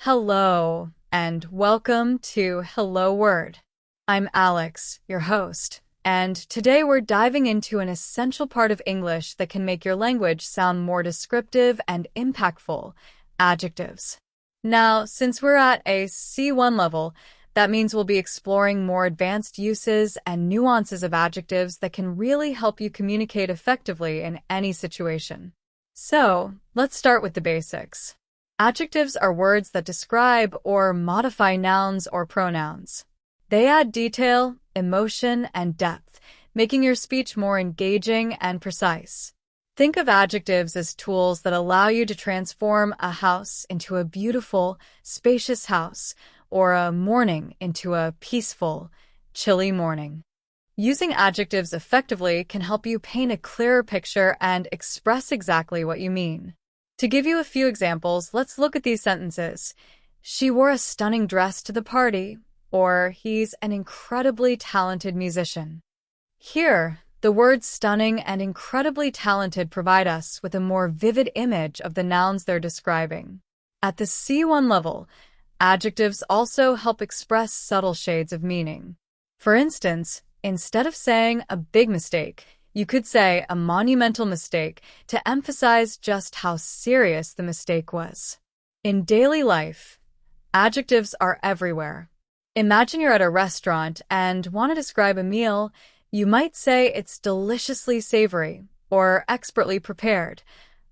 Hello, and welcome to Hello Word. I'm Alex, your host, and today we're diving into an essential part of English that can make your language sound more descriptive and impactful: adjectives. Now, since we're at a C1 level, that means we'll be exploring more advanced uses and nuances of adjectives that can really help you communicate effectively in any situation. So, let's start with the basics. Adjectives are words that describe or modify nouns or pronouns. They add detail, emotion, and depth, making your speech more engaging and precise. Think of adjectives as tools that allow you to transform a house into a beautiful, spacious house, or a morning into a peaceful, chilly morning. Using adjectives effectively can help you paint a clearer picture and express exactly what you mean. To give you a few examples, let's look at these sentences. She wore a stunning dress to the party, or he's an incredibly talented musician. Here, the words stunning and incredibly talented provide us with a more vivid image of the nouns they're describing. At the C1 level, adjectives also help express subtle shades of meaning. For instance, instead of saying a big mistake, you could say a monumental mistake to emphasize just how serious the mistake was. In daily life, adjectives are everywhere. Imagine you're at a restaurant and want to describe a meal. You might say it's deliciously savory or expertly prepared.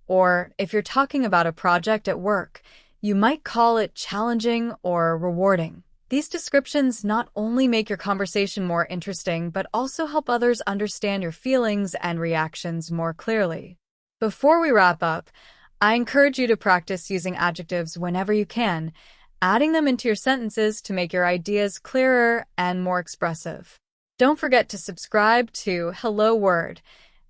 Or if you're talking about a project at work, you might call it challenging or rewarding. These descriptions not only make your conversation more interesting, but also help others understand your feelings and reactions more clearly. Before we wrap up, I encourage you to practice using adjectives whenever you can, adding them into your sentences to make your ideas clearer and more expressive. Don't forget to subscribe to Hello Word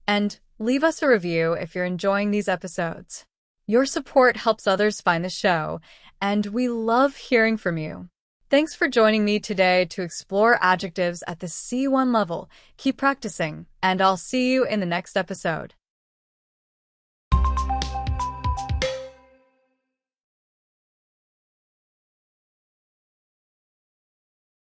and leave us a review if you're enjoying these episodes. Your support helps others find the show, and we love hearing from you. Thanks for joining me today to explore adjectives at the C1 level. Keep practicing, and I'll see you in the next episode.